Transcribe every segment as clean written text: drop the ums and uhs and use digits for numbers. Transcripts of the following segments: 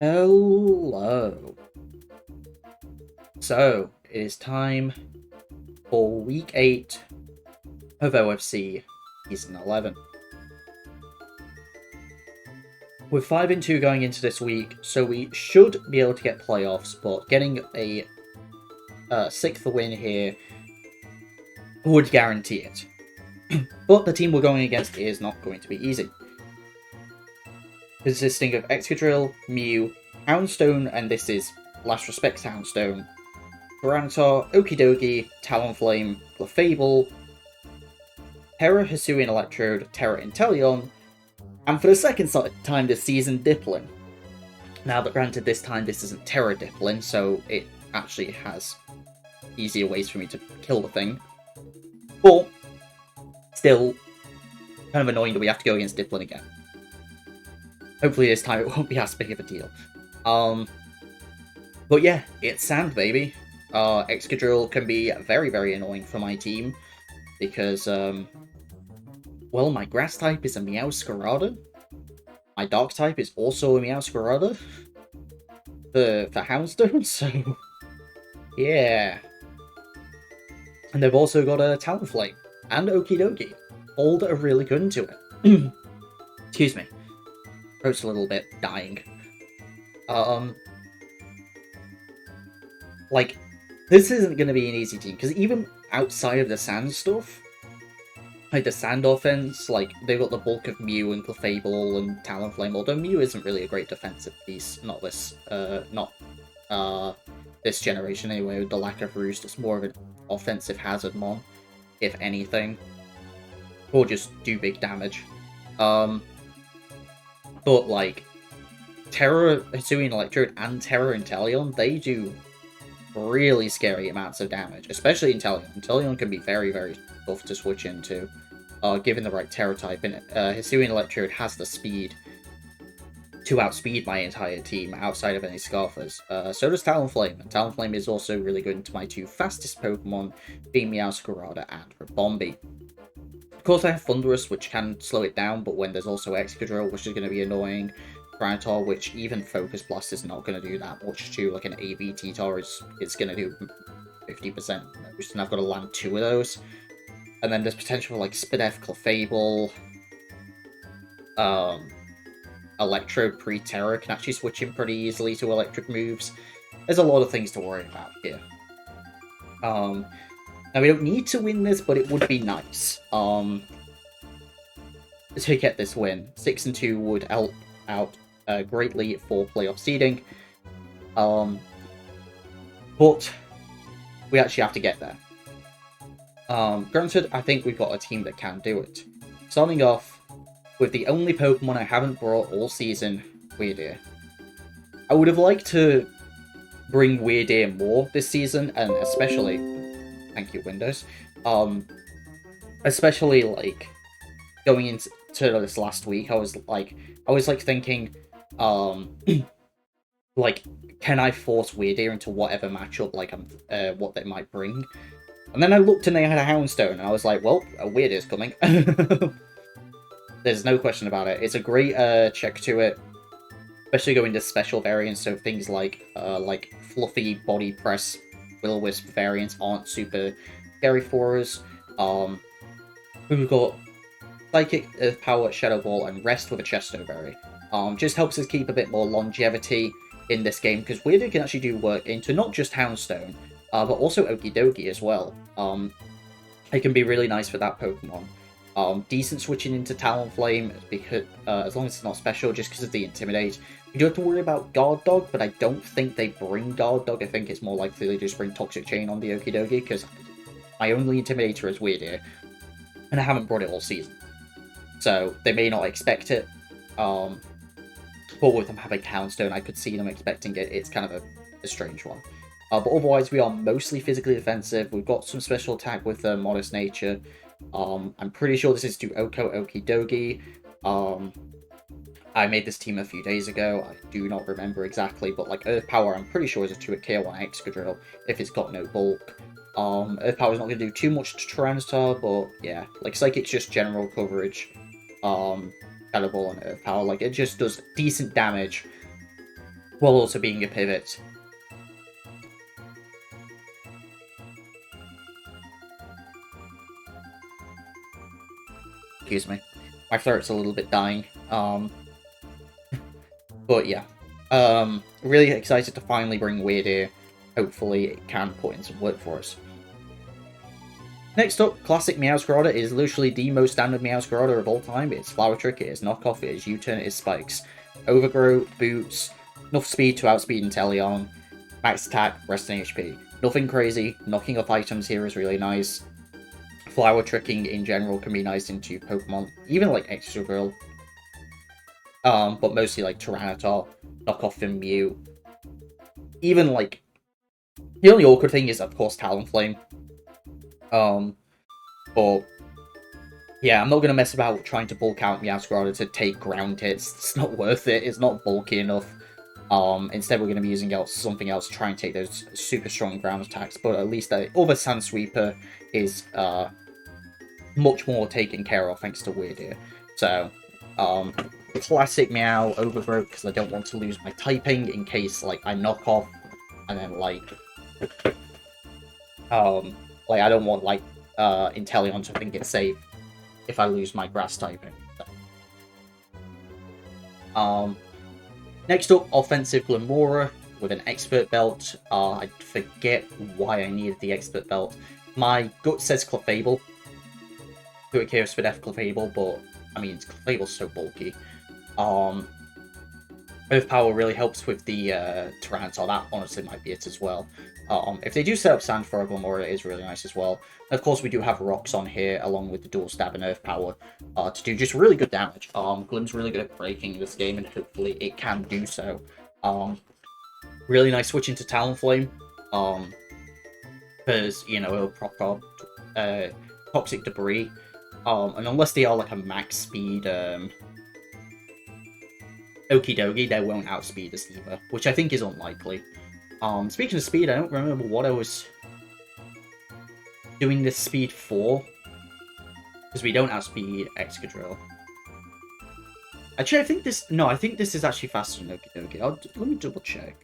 Hello. So, it is time for week 8 of OFC Season 11. We're 5-2 going into this week, so we should be able to get playoffs, but getting a 6th win here would guarantee it. But the team we're going against is not going to be easy. Consisting of Excadrill, Mew, Houndstone, and this is Last Respects Houndstone, Tyranitar, Okidogi, Talonflame, Clefable, Terra Hisuian Electrode, Terra Inteleon, and for the second time this season, Dipplin. Now, that granted, this time this isn't Terra Dipplin, so it actually has easier ways for me to kill the thing. But, still, kind of annoying that we have to go against Dipplin again. Hopefully this time it won't be as big of a deal. But yeah, it's Sand, baby. Excadrill can be very, very annoying for my team, because, well, my Grass type is a Meowscarada. My Dark type is also a Meowscarada for Houndstone, so yeah. And they've also got a Talonflame and Okidogi, all that are really good into it. Excuse me. Throat's a little bit dying. Like, this isn't going to be an easy team, because even outside of the Sand stuff, like the Sand offense, like, they've got the bulk of Mew and Clefable and Talonflame, although Mew isn't really a great defensive piece, not this generation anyway, with the lack of Roost. It's more of an offensive hazard mon, if anything, or just do big damage. But, like, Terra Hisuian Electrode and Terra Inteleon, they do really scary amounts of damage, especially Inteleon. Inteleon can be very, very tough to switch into, given the right Terra type, and Hisuian Electrode has the speed to outspeed my entire team outside of any Scarfers. So does Talonflame, and Talonflame is also really good into my two fastest Pokemon, being Meowscarada and Ribombee. Of course, I have Thundurus, which can slow it down, but when there's also Excadrill, which is going to be annoying, Tyranitar, which even Focus Blast is not going to do that much to, like an AV T-Tar, it's going to do 50% most, and I've got to land 2 of those. And then there's potential for, like, Spidef, Clefable, Electrode pre-Terra can actually switch in pretty easily to electric moves. There's a lot of things to worry about here. Now, we don't need to win this, but it would be nice to get this win. 6-2 would help out greatly for playoff seeding. But we actually have to get there. Granted, I think we've got a team that can do it. Starting off with the only Pokemon I haven't brought all season, Wyydeer. I would have liked to bring Wyydeer more this season, and especially, thank you, Windows, especially, like, going into this last week, I was thinking, like, can I force Wyydeer into whatever matchup, like, what they might bring? And then I looked and they had a Houndstone, and I was like, well, a Wyydeer's coming. There's no question about it. It's a great check to it, especially going to special variants, so things like fluffy body press Will-O-Wisp variants aren't super scary for us. We've got Psychic, Earth Power, Shadow Ball, and Rest with a Chesto Berry. Just helps us keep a bit more longevity in this game, because Wyydeer can actually do work into not just Houndstone, but also Okidogi as well. It can be really nice for that Pokemon. Decent switching into Talonflame, because as long as it's not special, just because of the Intimidate. You do have to worry about Guard Dog, but I don't think they bring Guard Dog. I think it's more likely they just bring Toxic Chain on the Okidogi, because my only Intimidator is Wyydeer, and I haven't brought it all season. So they may not expect it, but with them having Houndstone, I could see them expecting it. It's kind of a strange one. But otherwise, we are mostly physically defensive. We've got some special attack with Modest Nature. I'm pretty sure this is to Oko Okidogi. I made this team a few days ago. I do not remember exactly, but like Earth Power, I'm pretty sure is a 2 at KO on Excadrill if it's got no bulk. Earth Power's not going to do too much to Tyranitar, but yeah, like Psychic's just general coverage. Shadow Ball and Earth Power, like it just does decent damage while also being a pivot. Excuse me. My throat's a little bit dying. But yeah. Really excited to finally bring Wyydeer. Hopefully it can put in some work for us. Next up, classic Meowscarada is literally the most standard Meowscarada of all time. It's Flower Trick, it is Knockoff, it is U-Turn, it is Spikes. Overgrow, Boots, enough speed to outspeed Inteleon, max attack, resting HP. Nothing crazy, knocking off items here is really nice. Flower Tricking in general can be nice into Pokemon, even like Excadrill. But mostly like Tyranitar, Knockoff and Mew. Even like, the only awkward thing is of course Talonflame. But yeah, I'm not going to mess about trying to bulk out Meowscarada to take ground hits. It's not worth it. It's not bulky enough. Instead, we're going to be using something else to try and take those super strong ground attacks. But at least the other Sand Sweeper is much more taken care of thanks to Wyydeer. So, classic Meow Overgrowth, because I don't want to lose my typing in case like I knock off, and then like I don't want like Inteleon to think it's safe if I lose my grass typing. So. Next up, offensive Glamora with an expert belt. I forget why I needed the expert belt. My gut says Clefable. To a Chaos Spadef Clefable, but I mean Clefable's so bulky. Earth Power really helps with the Tyranitar. That honestly might be it as well. If they do set up Sand for a Glamora, it is really nice as well. And of course, we do have Rocks on here, along with the Dual Stab and Earth Power, to do just really good damage. Glim's really good at breaking this game, and hopefully it can do so. Really nice switching to Talonflame, because, you know, it'll prop up Toxic Debris, and unless they are like a max speed Okie Dokie, they won't outspeed us either, which I think is unlikely. Speaking of speed, I don't remember what I was doing this speed for, because we don't outspeed Excadrill. Actually, I think this is actually faster than Okie Dokie. Let me double check.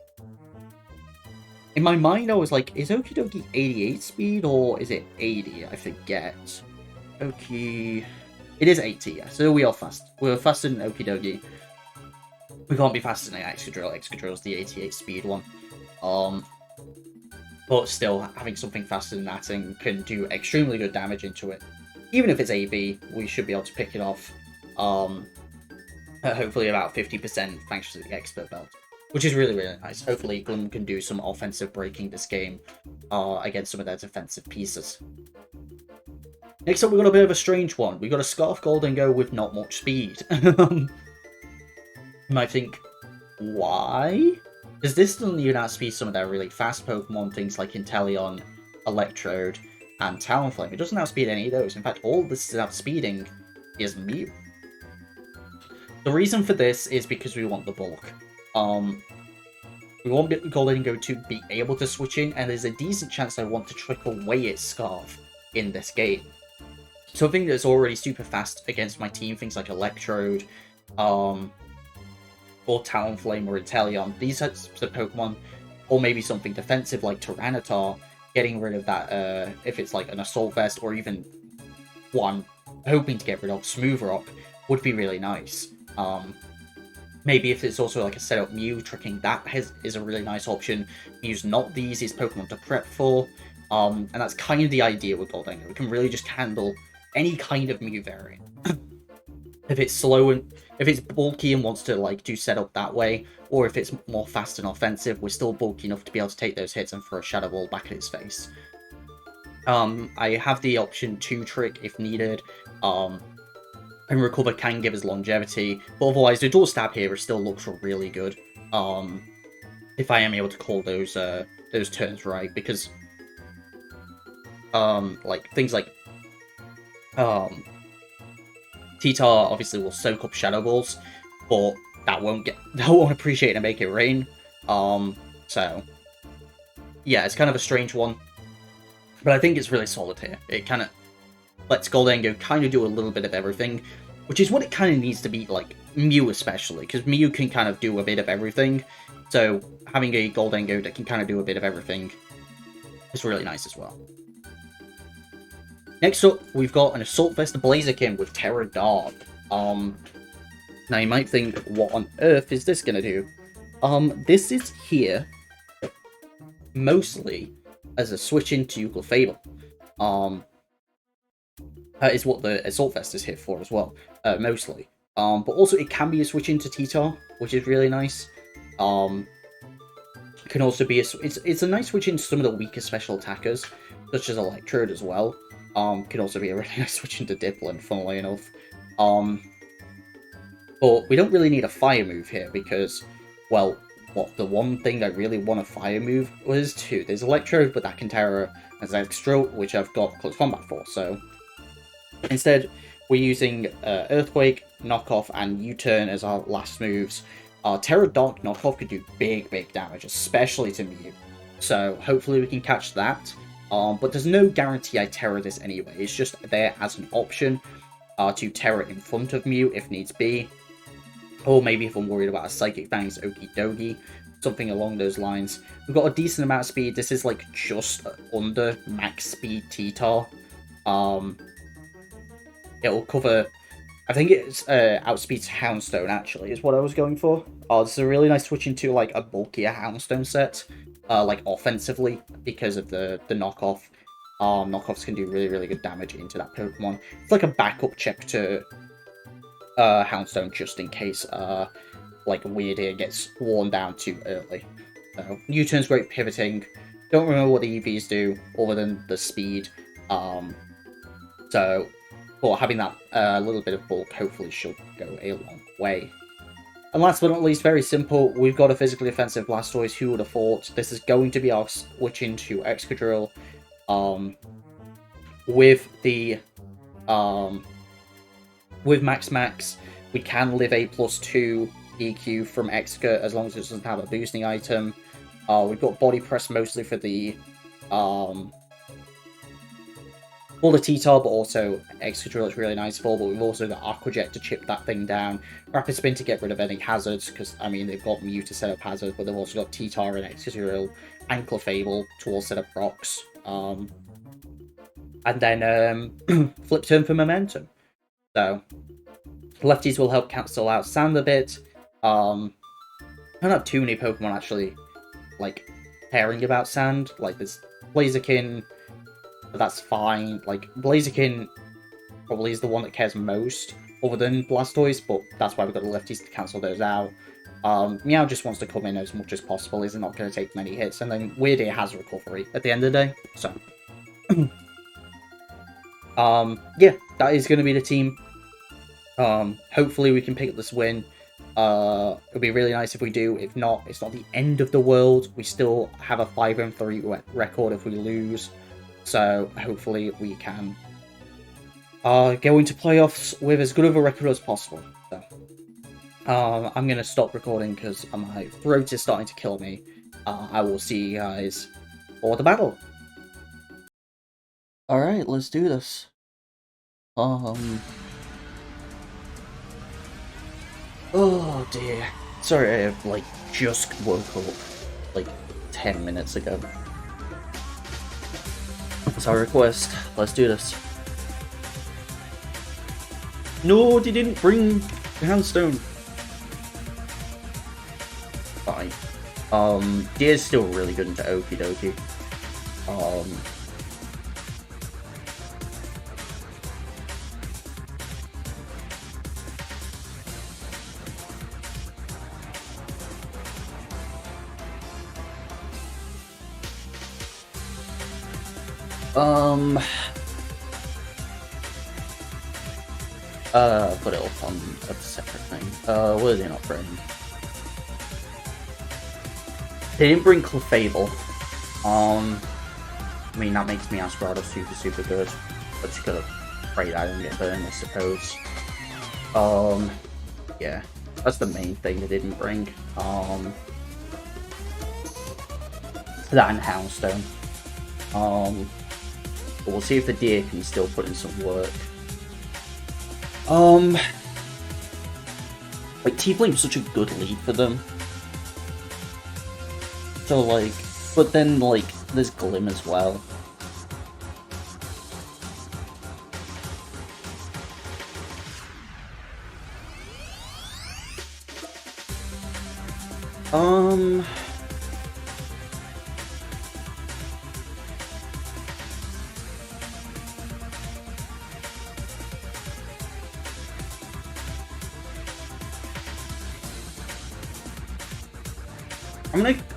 In my mind, I was like, is Okie Dokie 88 speed, or is it 80? I forget. Okie... It is 80, yeah, so we are fast. We're faster than Okie Dokie. We can't be faster than Excadrill. Excadrill's the 88 speed one. But still, having something faster than that and can do extremely good damage into it. Even if it's AB, we should be able to pick it off at hopefully about 50% thanks to the Expert Belt. Which is really, really nice. Hopefully Glim can do some offensive breaking this game against some of their defensive pieces. Next up, we've got a bit of a strange one. We've got a Scarf Gholdengo with not much speed. You might think, why? Because this doesn't even outspeed some of their really fast Pokemon, things like Inteleon, Electrode, and Talonflame. It doesn't outspeed any of those. In fact, all this is outspeeding is Mew. The reason for this is because we want the bulk. We want Gholdengo to be able to switch in, and there's a decent chance I want to trick away its Scarf in this game. Something that's already super fast against my team, things like Electrode, or Talonflame or Inteleon, these types of Pokemon, or maybe something defensive like Tyranitar, getting rid of that, if it's like an Assault Vest, or even one hoping to get rid of Smooth Rock, would be really nice. Maybe if it's also like a setup Mew, tricking that is a really nice option. Mew's not the easiest Pokemon to prep for, and that's kind of the idea with Gholdengo. We can really just handle any kind of Mew variant. If it's slow and if it's bulky and wants to like do setup that way, or if it's more fast and offensive, we're still bulky enough to be able to take those hits and throw a Shadow Ball back at his face. I have the option to trick if needed, and Recover can give us longevity, but otherwise the Dual Stab here still looks really good. If I am able to call those turns right, because like things like T-Tar obviously will soak up Shadow Balls, but that won't appreciate and make it rain. So yeah, it's kind of a strange one, but I think it's really solid here. It kind of lets Gholdengo kind of do a little bit of everything, which is what it kind of needs to be like Mew especially, because Mew can kind of do a bit of everything. So having a Goldengo that can kind of do a bit of everything is really nice as well. Next up, we've got an Assault Vest Blaziken with Terra Dark. Now you might think, what on earth is this gonna do? This is here mostly as a switch into Clefable. That is what the Assault Vest is here for as well, mostly. But also it can be a switch into T-Tar, which is really nice. It can also be it's a nice switch into some of the weaker special attackers, such as Electrode as well. Can also be a really nice switch into Dipplin, funnily enough. But we don't really need a fire move here because, well, the one thing I really want a fire move was two. There's Electrode, but that can Terra as extra, which I've got Close Combat for, so instead we're using Earthquake, Knockoff, and U-Turn as our last moves. Terra Dark Knockoff could do big damage, especially to Mew, so hopefully we can catch that. But there's no guarantee I Terra this anyway, it's just there as an option to Terra in front of Mew if needs be. Or maybe if I'm worried about a Psychic Fangs, Okie dokie, something along those lines. We've got a decent amount of speed. This is like just under max speed T-Tar. It'll cover, I think it's outspeeds Houndstone actually, is what I was going for. This is a really nice switch into like a bulkier Houndstone set, like offensively, because of the knockoff. Knockoffs can do really good damage into that Pokemon. It's like a backup check to Houndstone just in case like Wyydeer gets worn down too early. So U-Turn's great pivoting. Don't remember what the EVs do other than the speed. So but having that little bit of bulk hopefully should go a long way. And last but not least, very simple, we've got a physically offensive Blastoise. Who would have thought? This is going to be our switch into Excadrill. With the with Max, we can live a +2 EQ from Exca as long as it doesn't have a boosting item. We've got Body Press mostly for the T-Tar, but also Excadrill is really nice for, but we've also got Aqua Jet to chip that thing down. Rapid Spin to get rid of any hazards, because, I mean, they've got Mew to set up hazards, but they've also got T-Tar and Excadrill and Clefable to all set up rocks. And then Flip Turn for momentum. So, lefties will help cancel out Sand a bit. I don't have too many Pokemon actually, like, caring about Sand. Like, there's Blaziken, but that's fine. Like, Blaziken probably is the one that cares most, other than Blastoise, but that's why we've got the lefties to cancel those out. Meow just wants to come in as much as possible, is not going to take many hits, and then Wyydeer has recovery at the end of the day, so... yeah, that is going to be the team. Hopefully we can pick up this win. It'll be really nice if we do. If not, it's not the end of the world. We still have a 5-3 record if we lose. So hopefully we can go into playoffs with as good of a record as possible. So, I'm going to stop recording because my throat is starting to kill me. I will see you guys for the battle. Alright, let's do this. Oh dear. Sorry, I have, like, just woke up, like, 10 minutes ago. That's our request. Let's do this. No, they didn't bring Houndstone. Fine. Deer's still really good into Okie dokie. Put it off on a separate thing. What are they not bringing? They didn't bring Clefable. I mean, that makes me Asperado super good. But just gotta pray that I don't get burned, I suppose. Yeah. That's the main thing they didn't bring. That and Houndstone. But we'll see if the deer can still put in some work. Like, T-Flame's such a good lead for them. So, like, but then, like, there's Glim as well.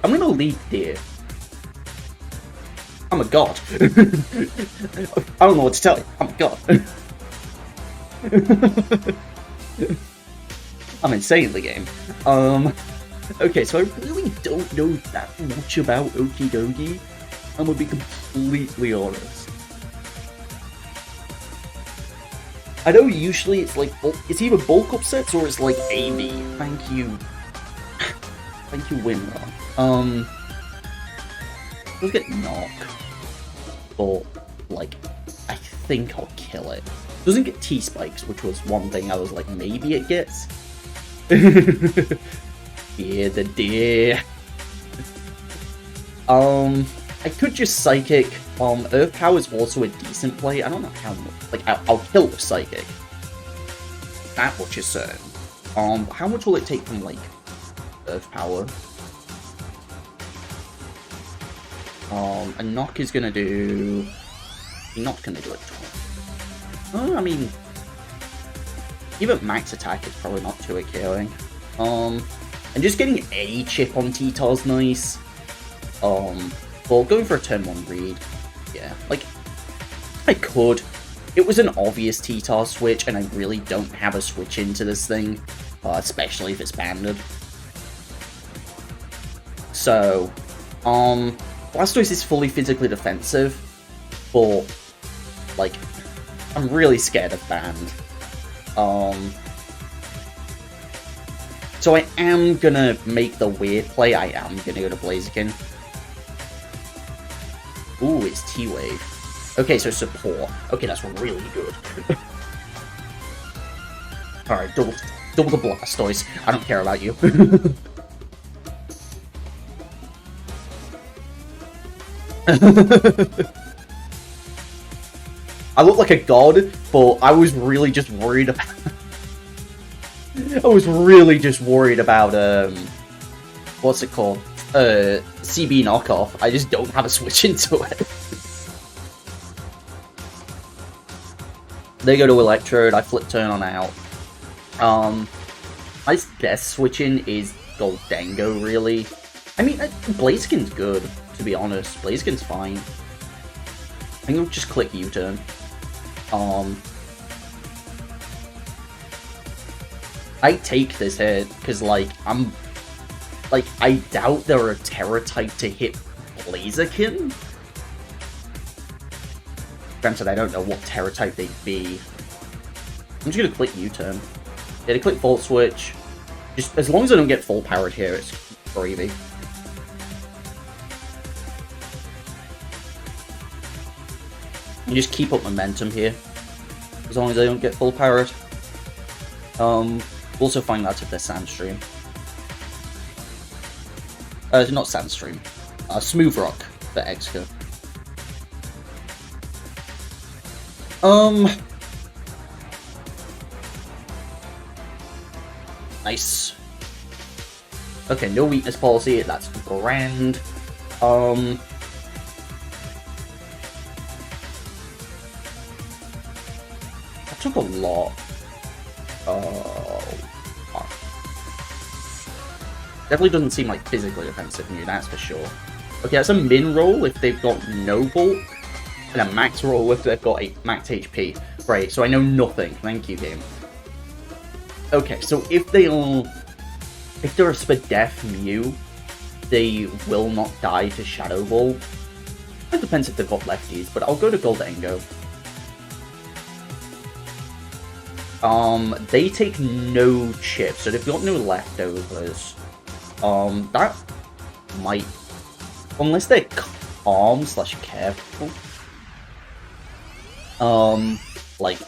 I'm gonna lead Wyydeer. I'm a god. I don't know what to tell you. I'm a god. I'm insane in the game. Okay, so I really don't know that much about Okie Dokie. I'm gonna be completely honest. I know usually it's like, it's either bulk upsets or it's like AV. Thank you. Thank you, Winra. Let's get Knock. But, like, I think I'll kill it. Doesn't get T-Spikes, which was one thing I was like, maybe it gets. Yeah, the deer. I could just Psychic. Earth Power is also a decent play. I don't know how much. Like, I'll kill with Psychic. That much is certain. How much will it take from, like, Earth Power? A Knock is gonna do... Not gonna do it 20. I mean... Even max attack is probably not too killing. And just getting a chip on T-Tar's nice. Well, going for a turn 1 read. Yeah, like... I could. It was an obvious T-Tar switch, and I really don't have a switch into this thing. Especially if it's banded. So... Blastoise is fully physically defensive, but, like, I'm really scared of Band. So I am gonna make the weird play. I am gonna go to Blaziken. Ooh, it's T-Wave. Okay, so support. Okay, that's really good. Alright, double the Blastoise. I don't care about you. I look like a god, but I was really just worried about... I was really just worried about, what's it called? CB knockoff. I just don't have a switch into it. They go to Electrode, I flip turn on out. My best switching is Goldengo, really. I mean, Blaziken's good, to be honest. Blaziken's fine. I think I'll just click U-turn. I take this hit, because, like, I doubt there are a Terra type to hit Blaziken. Granted, I don't know what Terra type they'd be. I'm just gonna click U-turn. Yeah, to click Volt Switch. Just, as long as I don't get full powered here, it's gravy. And just keep up momentum here. As long as I don't get full powered. Also find out if they're Sandstream. Not Sandstream. Smooth Rock for Exca. Nice. Okay, no weakness policy, that's grand. That took a lot. Definitely doesn't seem like physically offensive to me, that's for sure. Okay, that's a min roll if they've got no bulk, and a max roll if they've got a max HP. Right, so I know nothing. Thank you, game. Okay, so if they're a Spadef Mew, they will not die to Shadow Ball. It depends if they've got lefties, but I'll go to Goldengo. They take no chips, so they've got no leftovers. That might... Unless they're calm / careful. Like...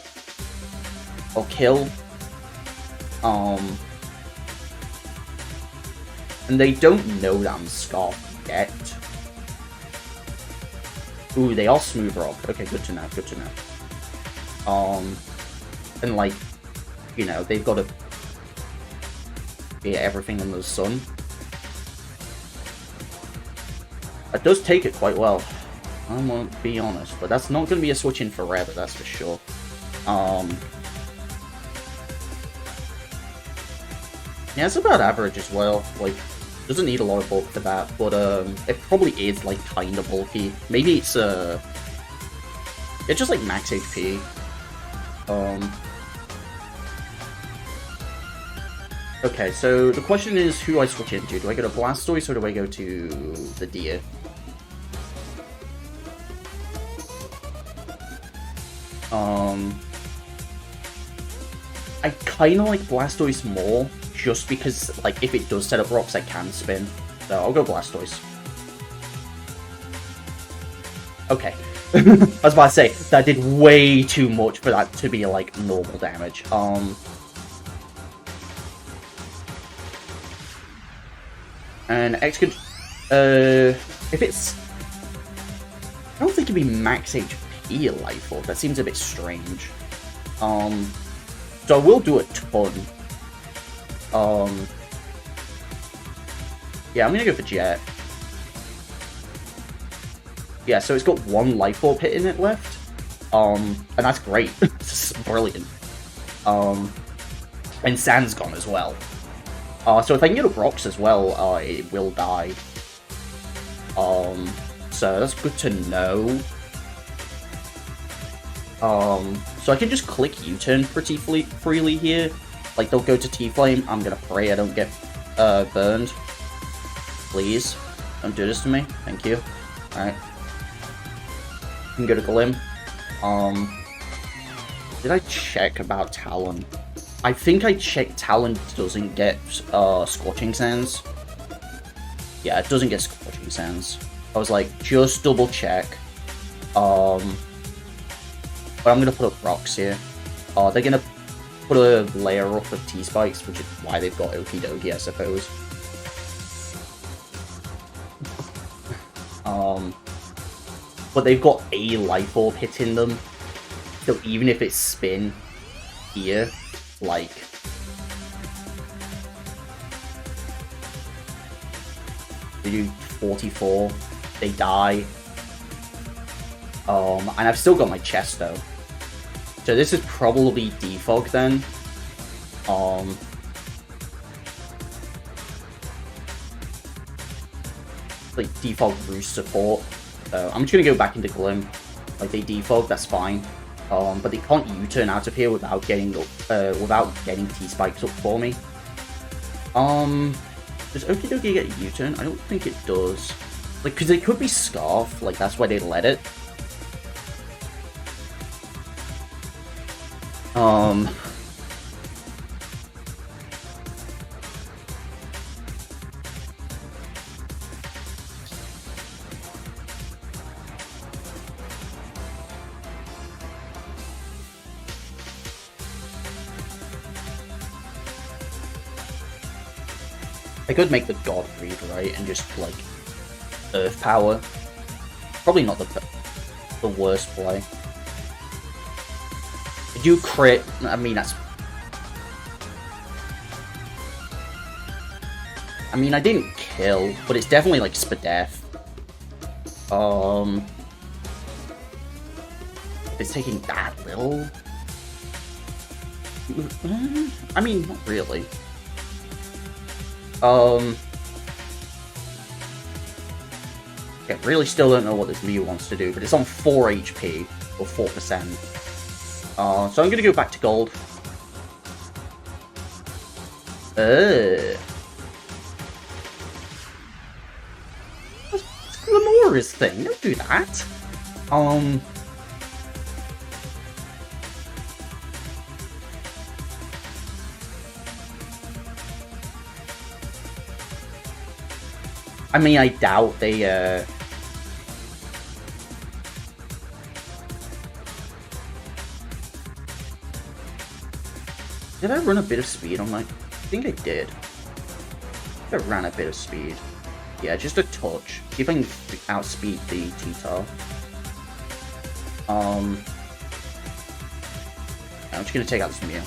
I'll kill... And they don't know that I'm Scarf yet. Ooh, they are Smooth Rock. Okay, good to know, good to know. And like, you know, they've got to be everything under the sun. That does take it quite well. I won't be honest, but that's not going to be a switch in forever, that's for sure. Yeah, it's about average as well. Like, doesn't need a lot of bulk for that, but it probably is like kind of bulky. Maybe it's just like max HP. Okay, so the question is who I switch into. Do I go to Blastoise or do I go to the Deer? I kind of like Blastoise more, just because, like, if it does set up rocks, I can spin. So I'll go Blastoise. Okay. I was about to say, that did way too much for that to be, like, normal damage. And X could, if it's, I don't think it'd be max HP Life Orb. That seems a bit strange. So I will do a ton. Yeah, I'm gonna go for Jet. Yeah, so it's got one Life Orb hit in it left. And that's great. This is brilliant. And Sand's gone as well. So if I can get up rocks as well, it will die. So that's good to know. So I can just click U-turn pretty freely here. Like, they'll go to T-Flame. I'm gonna pray I don't get burned. Please, don't do this to me. Thank you. Alright. I can go to Glim. Did I check about Talon? I think I checked Talon doesn't get Scorching Sands. Yeah, it doesn't get Scorching Sands. I was like, just double check. But I'm gonna put up rocks here. They're gonna put a layer up of T-Spikes, which is why they've got Okie Dokie, I suppose. But they've got a Life Orb hitting them. So even if it's spin here, like, they do 44, they die. And I've still got my chest though. So this is probably Defog then. Like Defog Roost support. So I'm just gonna go back into Glim. Like, they Defog, that's fine. But they can't U-turn out of here without getting T-Spikes up for me. Does Okie Dokie get a U-turn? I don't think it does. Like, because it could be Scarf, like, that's why they let it. I could make the God Breed, right, and just, like, Earth Power. Probably not the worst play. Did you crit? I mean, that's... I mean, I didn't kill, but it's definitely, like, Spadef. If it's taking that little... I mean, not really. I really still don't know what this Mew wants to do, but it's on 4 HP, or 4%. So I'm gonna go back to gold. That's Glamoura's thing, don't do that. I mean, I doubt they, Did I run a bit of speed on my... I think I did. if it ran a bit of speed. Yeah, just a touch. See if I can outspeed the T-Tar. I'm just gonna take out this Mew.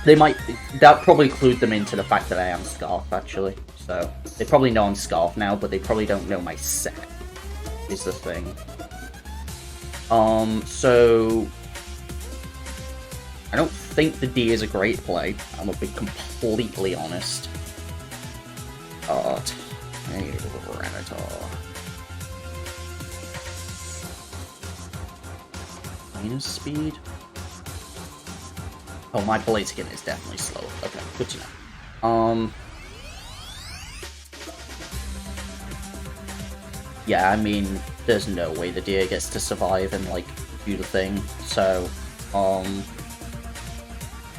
They might... That probably clued them into the fact that I am Scarf, actually. So, they probably know I'm Scarf now, but they probably don't know my set, is the thing. So... I don't think the D is a great play. I'm gonna be completely honest. Renator. Minus speed? Oh, my blade skin is definitely slow. Okay, good to know. Yeah, I mean, there's no way the deer gets to survive and, like, do the thing. So,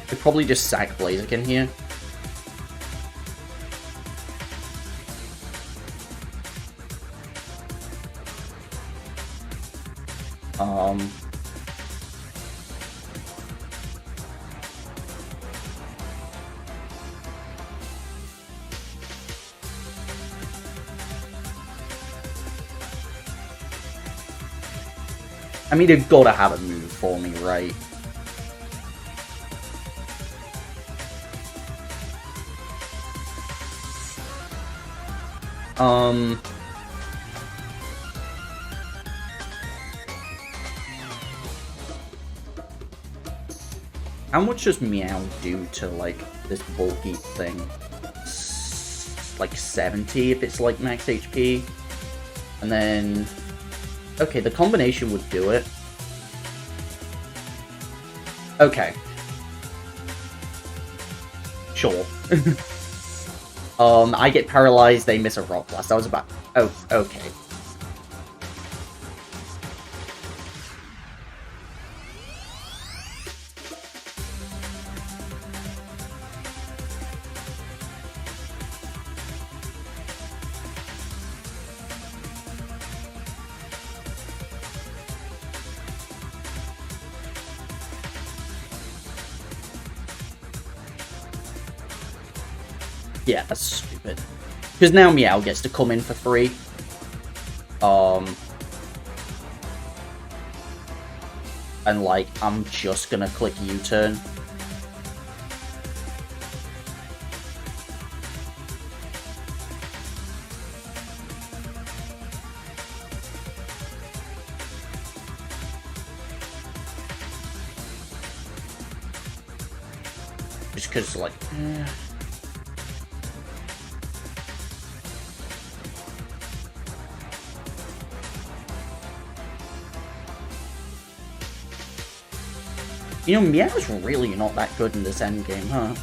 could probably just sack Blaziken here. I mean, they've got to have a move for me, right? How much does Meow do to, like, this bulky thing? Like 70 if it's, like, max HP. And then... Okay, the combination would do it. Okay. Sure. I get paralyzed, they miss a Rock Blast. That was about... Oh, okay. Yeah, that's stupid. Because now Meow gets to come in for free. And, like, I'm just gonna click U-turn. Just because, like... You know, Meow's really not that good in this endgame, huh?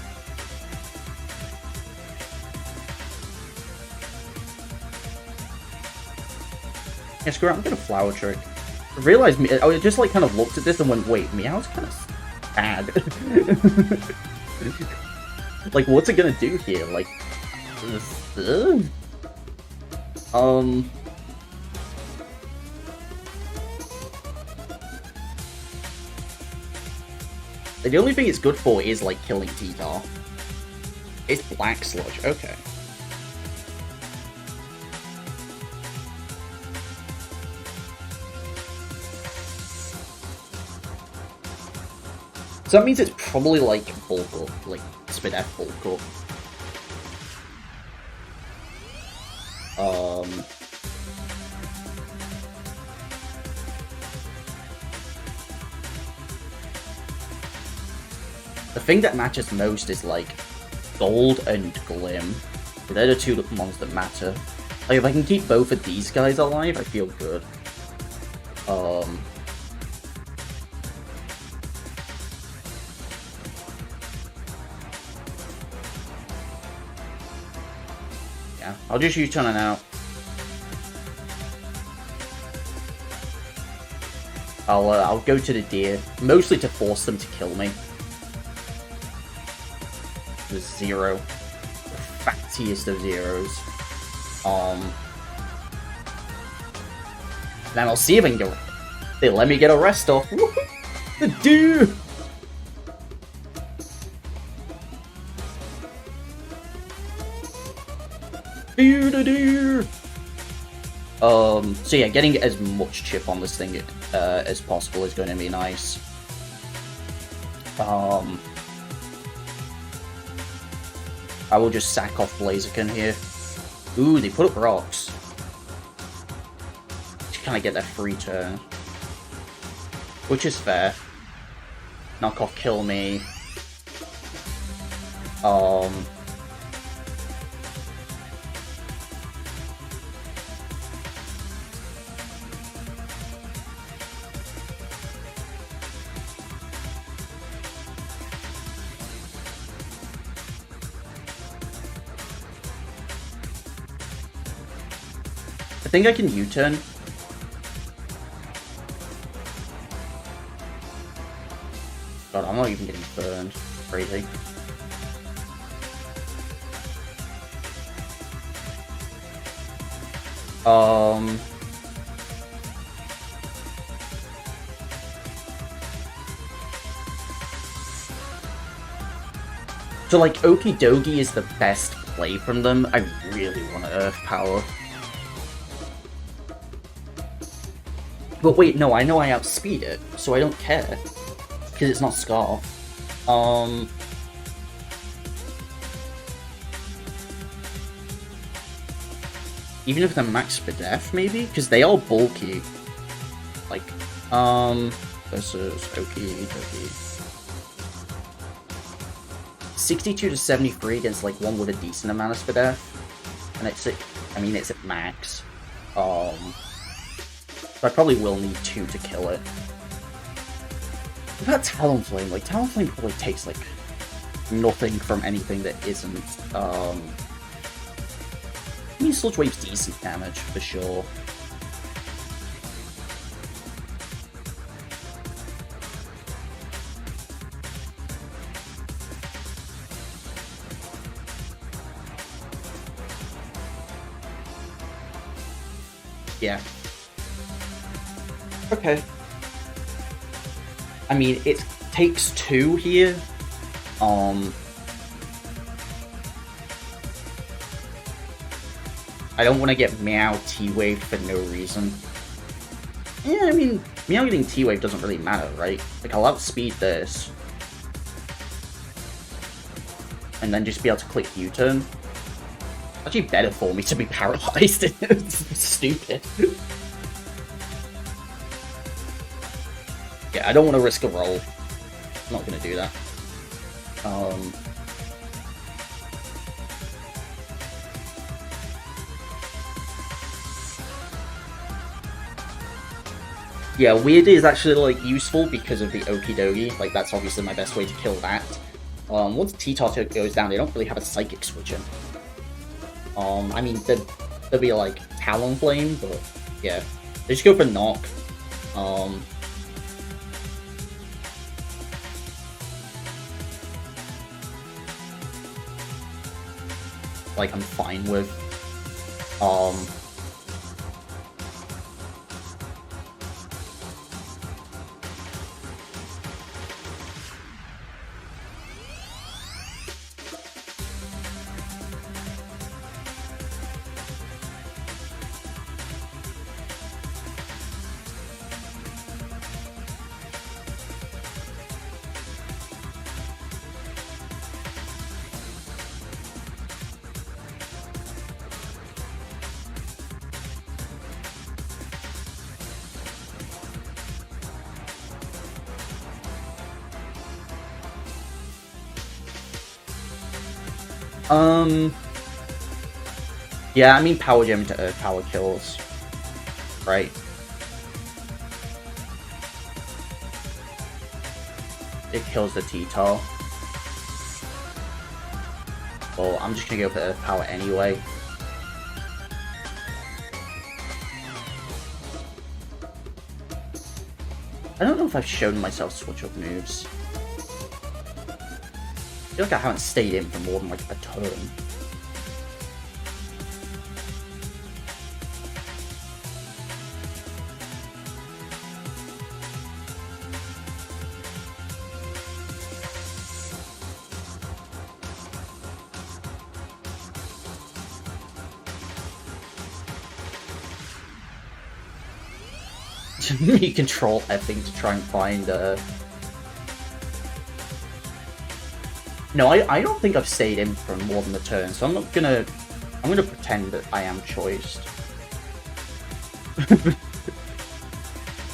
Yeah, screw it, I'm gonna Flower Trick. I realized, I just like kind of looked at this and went, wait, Meow's kind of bad. Like, what's it gonna do here? Like, the only thing it's good for is, like, killing T-Tar. It's Black Sludge, okay. So that means it's probably, like, Bulk Up, like, Spit F Bulk Up. The thing that matters most is, like, Gold and Glim. They're the two ones that matter. Like, if I can keep both of these guys alive, I feel good. Yeah, I'll just U-turn it out. I'll go to the deer, mostly to force them to kill me. The zero. The fattiest of zeros. then I'll see if I can get... They let me get a rest off. The dude! So yeah, getting as much chip on this thing as possible is going to be nice. I will just sack off Blaziken here. Ooh, they put up rocks. Just kind of get that free turn. Which is fair. Knock off, kill me. I think I can U-turn. God, I'm not even getting burned. Crazy. So like, Okie Dokie is the best play from them. I really want to Earth Power. But wait, no, I know I outspeed it, so I don't care. Because it's not Scarf. Even if they're max for death, maybe? Because they are bulky. Like, versus Okie Dokie. 62 to 73 against, like, one with a decent amount of speed death. And it's, I mean, it's at max. So I probably will need 2 to kill it. What about Talonflame? Like, Talonflame probably takes, like, nothing from anything that isn't, I mean, Sludge Wave's decent damage, for sure. Yeah. Okay. I mean, it takes 2 here. I don't want to get Meow T-Wave for no reason. Yeah, I mean, Meow getting T-Wave doesn't really matter, right? Like, I'll outspeed this. And then just be able to click U-turn. Actually better for me to be paralyzed. It's stupid. Yeah, I don't want to risk a roll. I'm not going to do that. Yeah, Wyydeer is actually, like, useful because of the Okie Dokie. Like, that's obviously my best way to kill that. Once T-Tot goes down, they don't really have a Psychic switch in. I mean, there'd be, like, Talonflame, but, yeah. They just go for Knock. Like, I'm fine with. Yeah, I mean Power Gem to Earth Power kills. Right? It kills the T-Tar. Well, I'm just gonna go for Earth Power anyway. I don't know if I've shown myself switch up moves. I feel like I haven't stayed in for more than like a turn. You control everything to try and find No, I don't think I've stayed in for more than a turn, so I'm gonna pretend that I am choiced.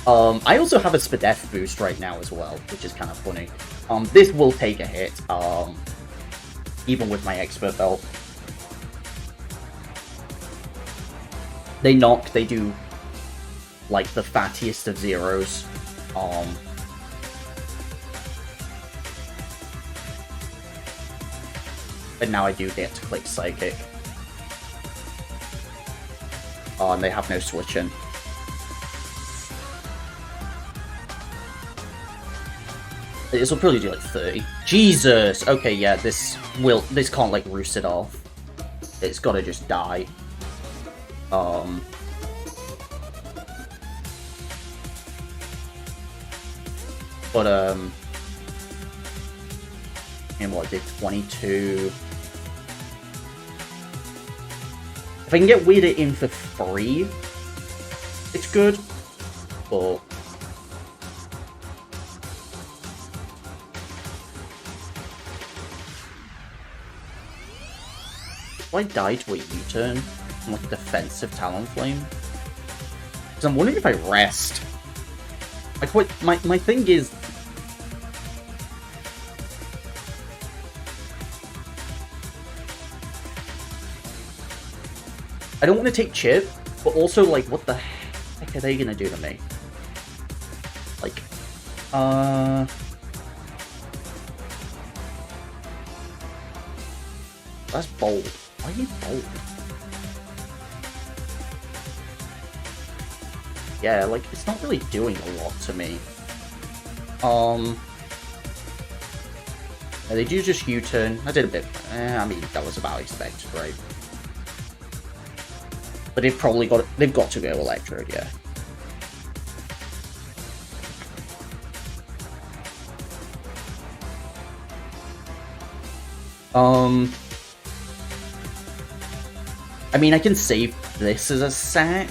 I also have a Spadef boost right now as well, which is kind of funny. This will take a hit, even with my expert belt. They knock, they do, like, the fattiest of zeros. But now I do get to click Psychic. And they have no switching. This will probably do like 30. Jesus! Okay, yeah, this can't like roost it off. It's gotta just die. And what, I did 22. If I can get Wyydeer in for free, it's good, but... If I die to a U-turn on like a defensive Talonflame? Because I'm wondering if I rest. Like, what, my thing is... I don't want to take chip, but also, like, what the heck are they gonna do to me? Like, that's bold. Why are you bold? Yeah, like, it's not really doing a lot to me. They do just U-turn. I did a bit. I mean, that was about expected, right? But they've got to go Electrode, yeah. I mean, I can save this as a sack.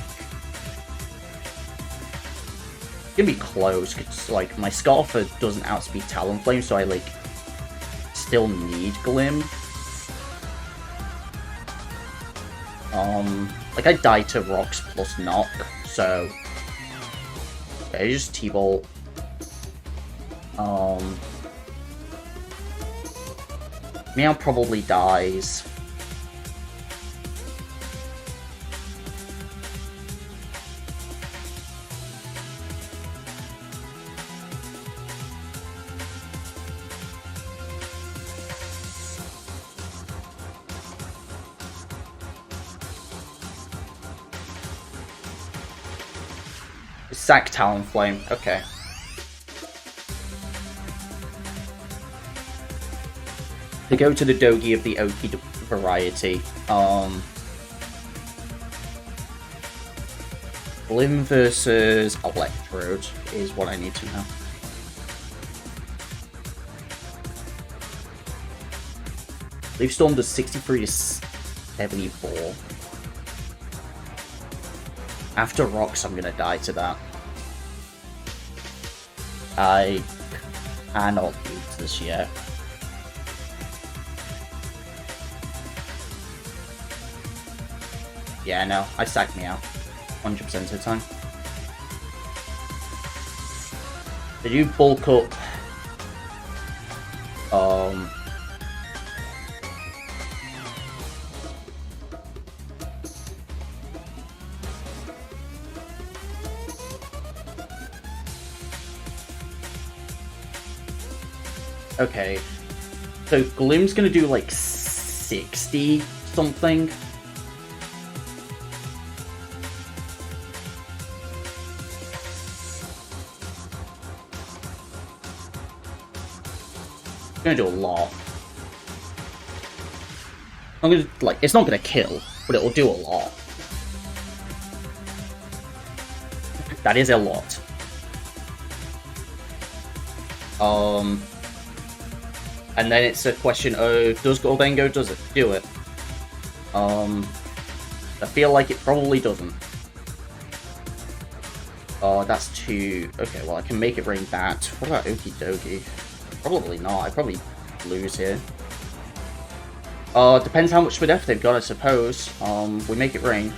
It's gonna be close, because, like, my Scarfer doesn't outspeed Talonflame, so I, like, still need Glim. Like, I died to Rocks plus Knock, so... Okay, just T-Bolt. Meow probably dies. Sack Talonflame, okay. To go to the Dogi of the Oki variety, Glim versus Electrode is what I need to know. Leaf Storm does 63 to 74. After Rocks, I'm gonna die to that. I cannot use this yet. Yeah, no, I sack me out 100% of the time. Did you bulk up? Okay, so Glim's gonna do like 60 something. It's gonna do a lot. I'm gonna, like, it's not gonna kill, but it'll do a lot. That is a lot. And then it's a question of, does Goldengo do it? I feel like it probably doesn't. Oh, that's too... Okay, well, I can make it ring that. What about Okie Dokie? Probably not. I probably lose here. Depends how much def they've got, I suppose. We make it ring.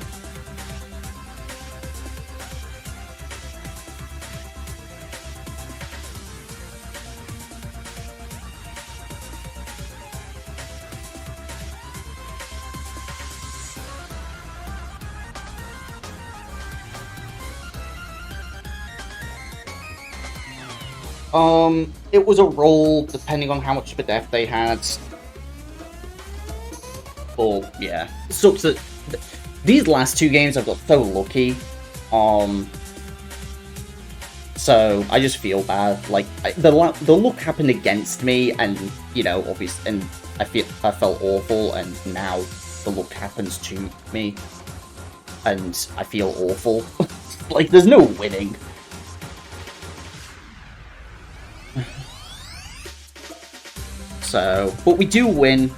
It was a roll, depending on how much of a def they had. But, yeah. It sucks that... These last two games I've got so lucky. So, I just feel bad. Like, the luck happened against me, and, you know, obviously, and I felt awful, and now the luck happens to me. And I feel awful. Like, there's no winning. So, but we do win.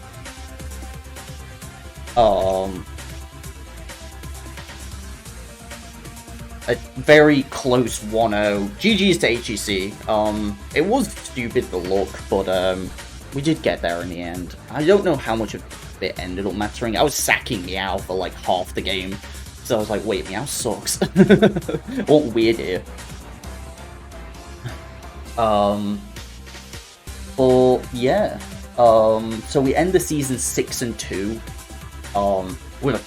A very close 1-0. GG's to HGC. It was stupid, the luck, but we did get there in the end. I don't know how much of it ended up mattering. I was sacking Meow for like half the game. So I was like, wait, Meow sucks. What Wyydeer. But yeah. So we end the season 6-2. With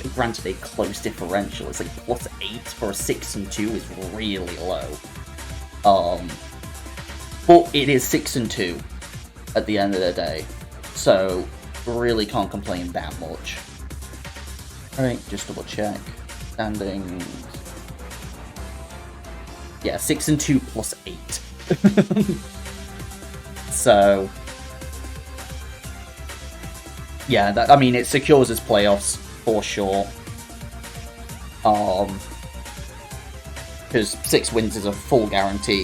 a granted a close differential. It's like +8 for a 6-2 is really low. But it is 6-2 at the end of the day. So really can't complain that much. Alright, just double check. Standings. Yeah, 6-2 +8. So, yeah, that, I mean, it secures its playoffs for sure. Because 6 wins is a full guarantee.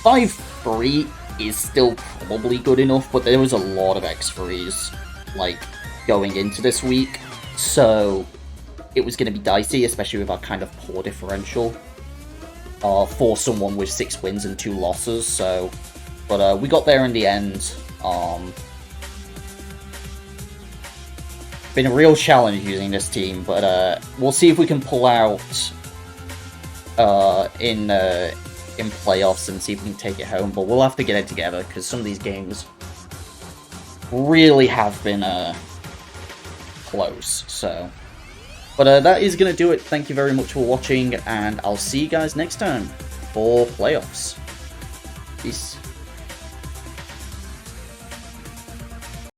5-3 is still probably good enough, but there was a lot of X3s, like, going into this week. So, it was going to be dicey, especially with our kind of poor differential. For someone with 6 wins and 2 losses, so... But we got there in the end. Been a real challenge using this team, but we'll see if we can pull out in playoffs and see if we can take it home. But we'll have to get it together because some of these games really have been close. So, but that is going to do it. Thank you very much for watching, and I'll see you guys next time for playoffs. Peace.